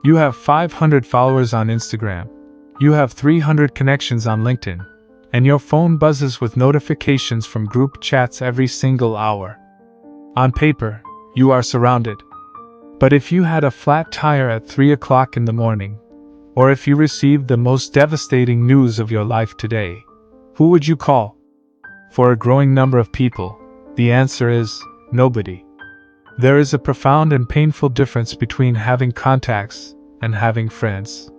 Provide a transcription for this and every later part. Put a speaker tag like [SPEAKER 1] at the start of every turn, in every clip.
[SPEAKER 1] You have 500 followers on Instagram. You have 300 connections on LinkedIn. And your phone buzzes with notifications from group chats every single hour. On paper, you are surrounded. But if you had a flat tire at 3 o'clock in the morning, or if you received the most devastating news of your life today, who would you call? For a growing number of people, the answer is nobody. There is a profound and painful difference between having contacts and having friends.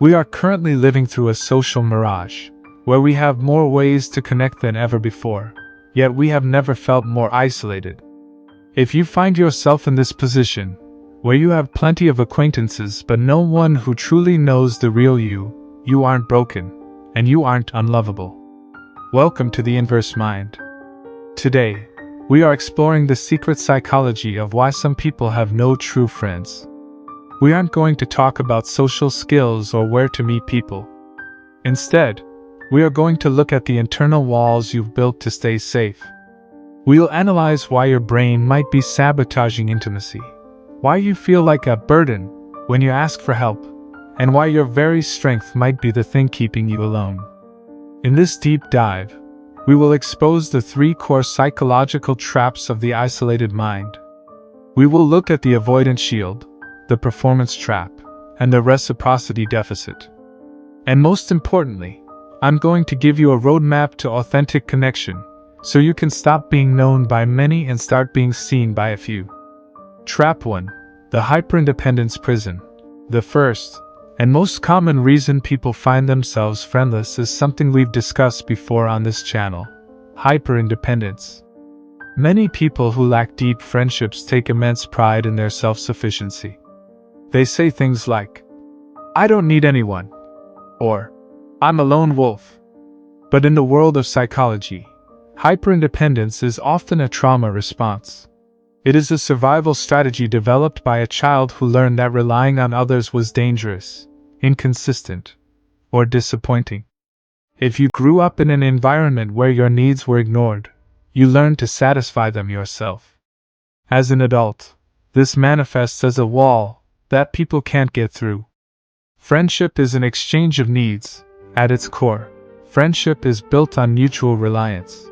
[SPEAKER 1] We are currently living through a social mirage, where we have more ways to connect than ever before, yet we have never felt more isolated. If you find yourself in this position, where you have plenty of acquaintances but no one who truly knows the real you, you aren't broken, and you aren't unlovable. Welcome to the Inverse Mind. Today, we are exploring the secret psychology of why some people have no true friends. We aren't going to talk about social skills or where to meet people. Instead, we are going to look at the internal walls you've built to stay safe. We'll analyze why your brain might be sabotaging intimacy, why you feel like a burden when you ask for help, and why your very strength might be the thing keeping you alone. In this deep dive, we will expose the 3 core psychological traps of the isolated mind. We will look at the avoidant shield, the performance trap, and the reciprocity deficit. And most importantly, I'm going to give you a roadmap to authentic connection, so you can stop being known by many and start being seen by a few. Trap 1. The hyperindependence prison. The first, and most common reason people find themselves friendless is something we've discussed before on this channel: hyperindependence. Many people who lack deep friendships take immense pride in their self-sufficiency. They say things like, "I don't need anyone," or "I'm a lone wolf." But in the world of psychology, hyperindependence is often a trauma response. It is a survival strategy developed by a child who learned that relying on others was dangerous, inconsistent, or disappointing. If you grew up in an environment where your needs were ignored, you learned to satisfy them yourself. As an adult, this manifests as a wall that people can't get through. Friendship is an exchange of needs. At its core, friendship is built on mutual reliance.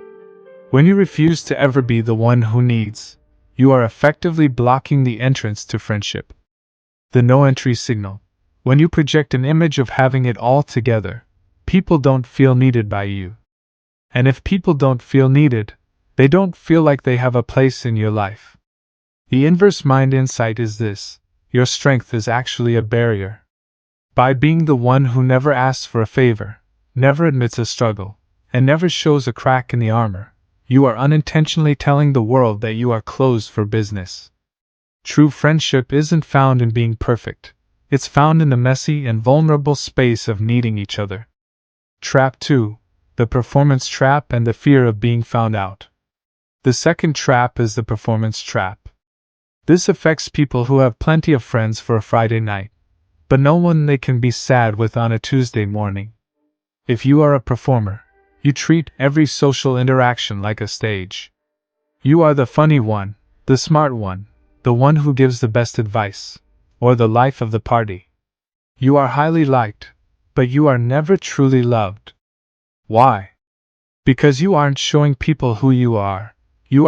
[SPEAKER 1] When you refuse to ever be the one who needs, you are effectively blocking the entrance to friendship. The no-entry signal. When you project an image of having it all together, people don't feel needed by you. And if people don't feel needed, they don't feel like they have a place in your life. The inverse mind insight is this: your strength is actually a barrier. By being the one who never asks for a favor, never admits a struggle, and never shows a crack in the armor, you are unintentionally telling the world that you are closed for business. True friendship isn't found in being perfect. It's found in the messy and vulnerable space of needing each other. Trap 2. The performance trap and the fear of being found out. The second trap is the performance trap. This affects people who have plenty of friends for a Friday night, but no one they can be sad with on a Tuesday morning. If you are a performer, you treat every social interaction like a stage. You are the funny one, the smart one, the one who gives the best advice, or the life of the party. You are highly liked, but you are never truly loved. Why? Because you aren't showing people who you are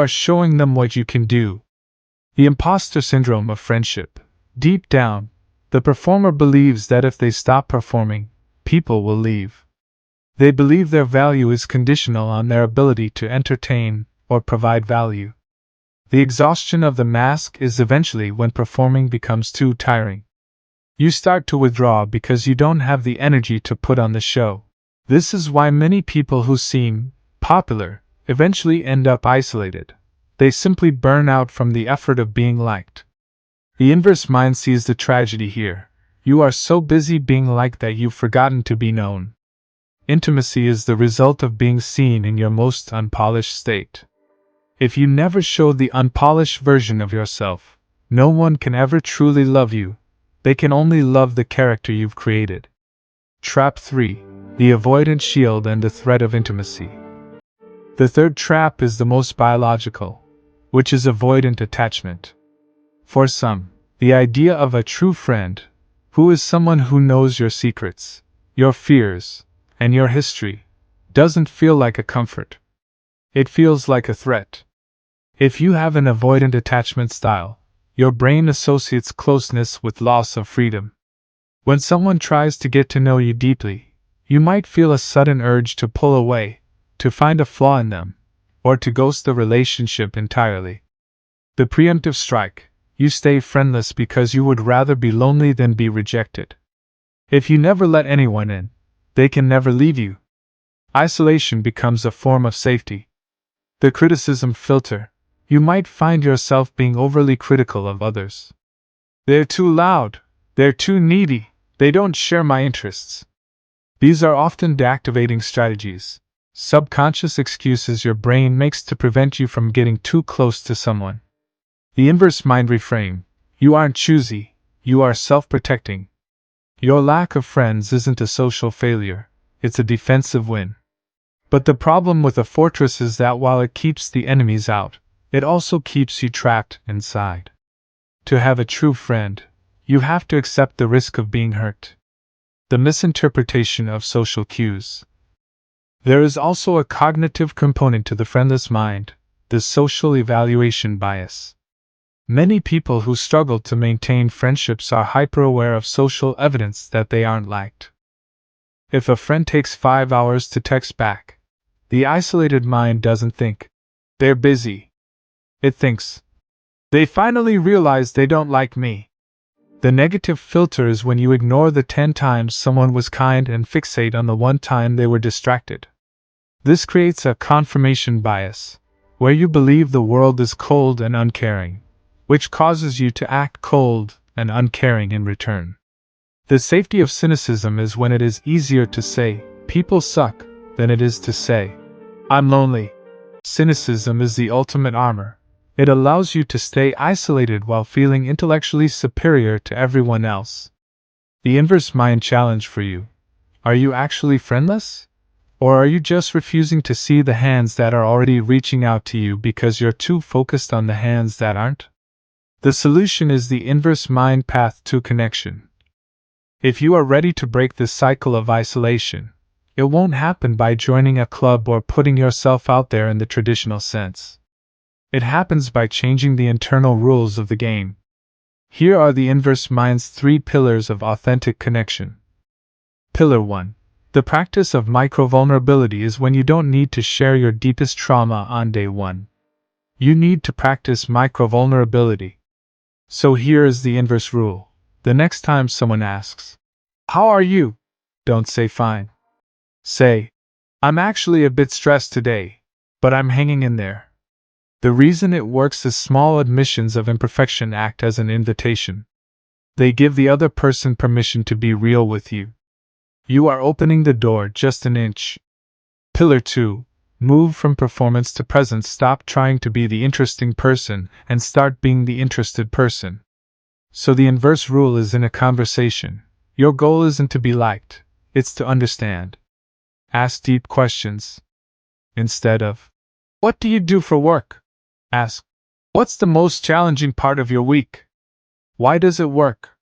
[SPEAKER 1] showing them what you can do. The imposter syndrome of friendship. Deep down, the performer believes that if they stop performing, people will leave. They believe their value is conditional on their ability to entertain or provide value. The exhaustion of the mask is eventually when performing becomes too tiring. You start to withdraw because you don't have the energy to put on the show. This is why many people who seem popular eventually end up isolated. They simply burn out from the effort of being liked. The inverse mind sees the tragedy here. You are so busy being liked that you've forgotten to be known. Intimacy is the result of being seen in your most unpolished state. If you never show the unpolished version of yourself, no one can ever truly love you. They can only love the character you've created. Trap 3. The avoidant shield and the threat of intimacy. The third trap is the most biological, which is avoidant attachment. For some, the idea of a true friend, Who is someone who knows your secrets, your fears, and your history? Doesn't feel like a comfort. It feels like a threat. If you have an avoidant attachment style, your brain associates closeness with loss of freedom. When someone tries to get to know you deeply, you might feel a sudden urge to pull away, to find a flaw in them, or to ghost the relationship entirely. The preemptive strike: you stay friendless because you would rather be lonely than be rejected. If you never let anyone in, they can never leave you. Isolation becomes a form of safety. The criticism filter: you might find yourself being overly critical of others. They're too loud, they're too needy, they don't share my interests. These are often deactivating strategies, subconscious excuses your brain makes to prevent you from getting too close to someone. The inverse mind reframe: you aren't choosy, you are self-protecting. Your lack of friends isn't a social failure, it's a defensive win. But the problem with a fortress is that while it keeps the enemies out, it also keeps you trapped inside. To have a true friend, you have to accept the risk of being hurt. The misinterpretation of social cues. There is also a cognitive component to the friendless mind, the social evaluation bias. Many people who struggle to maintain friendships are hyper-aware of social evidence that they aren't liked. If a friend takes 5 hours to text back, the isolated mind doesn't think, "They're busy." It thinks, "They finally realize they don't like me." The negative filter is when you ignore the 10 times someone was kind and fixate on the one time they were distracted. This creates a confirmation bias, where you believe the world is cold and uncaring, which causes you to act cold and uncaring in return. The safety of cynicism is when it is easier to say, "People suck," than it is to say, "I'm lonely." Cynicism is the ultimate armor. It allows you to stay isolated while feeling intellectually superior to everyone else. The inverse mind challenge for you: are you actually friendless? Or are you just refusing to see the hands that are already reaching out to you because you're too focused on the hands that aren't? The solution is the inverse mind path to connection. If you are ready to break this cycle of isolation, it won't happen by joining a club or putting yourself out there in the traditional sense. It happens by changing the internal rules of the game. Here are the inverse mind's 3 pillars of authentic connection. Pillar 1. The practice of micro-vulnerability is when you don't need to share your deepest trauma on day 1. You need to practice micro-vulnerability. So here is the inverse rule. The next time someone asks, "How are you?" don't say "fine." Say, "I'm actually a bit stressed today, but I'm hanging in there." The reason it works is small admissions of imperfection act as an invitation. They give the other person permission to be real with you. You are opening the door just an inch. Pillar 2. Move from performance to presence. Stop trying to be the interesting person and start being the interested person. So the inverse rule is: in a conversation, your goal isn't to be liked, it's to understand. Ask deep questions. Instead of, "What do you do for work?" ask, "What's the most challenging part of your week? Why does it work?"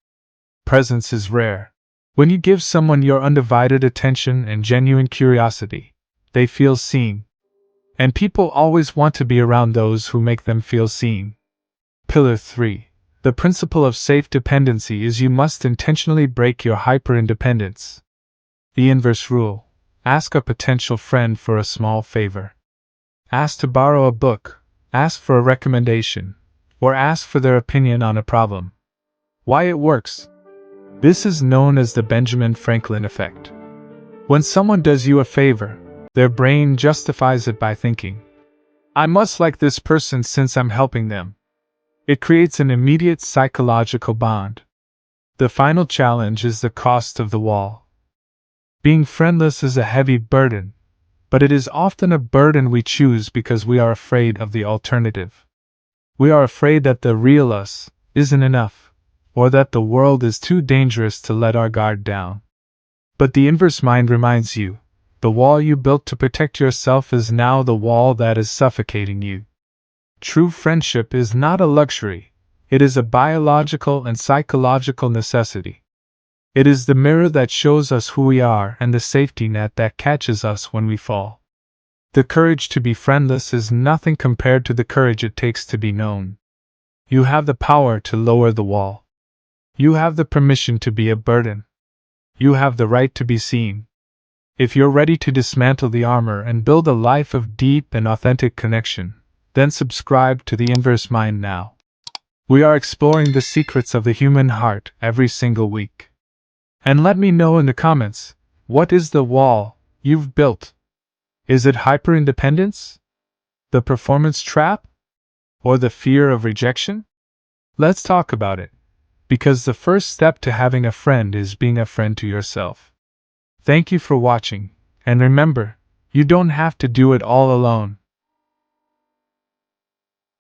[SPEAKER 1] Presence is rare. When you give someone your undivided attention and genuine curiosity, they feel seen. And people always want to be around those who make them feel seen. Pillar 3. The principle of safe dependency is: you must intentionally break your hyper-independence. The inverse rule: ask a potential friend for a small favor. Ask to borrow a book, ask for a recommendation, or ask for their opinion on a problem. Why it works? This is known as the Benjamin Franklin effect. When someone does you a favor, their brain justifies it by thinking, "I must like this person since I'm helping them." It creates an immediate psychological bond. The final challenge is the cost of the wall. Being friendless is a heavy burden, but it is often a burden we choose because we are afraid of the alternative. We are afraid that the real us isn't enough, or that the world is too dangerous to let our guard down. But the inverse mind reminds you, the wall you built to protect yourself is now the wall that is suffocating you. True friendship is not a luxury, it is a biological and psychological necessity. It is the mirror that shows us who we are and the safety net that catches us when we fall. The courage to be friendless is nothing compared to the courage it takes to be known. You have the power to lower the wall. You have the permission to be a burden. You have the right to be seen. If you're ready to dismantle the armor and build a life of deep and authentic connection, then subscribe to the Inverse Mind now. We are exploring the secrets of the human heart every single week. And let me know in the comments, what is the wall you've built? Is it hyper-independence? The performance trap? Or the fear of rejection? Let's talk about it, because the first step to having a friend is being a friend to yourself. Thank you for watching, and remember, you don't have to do it all alone.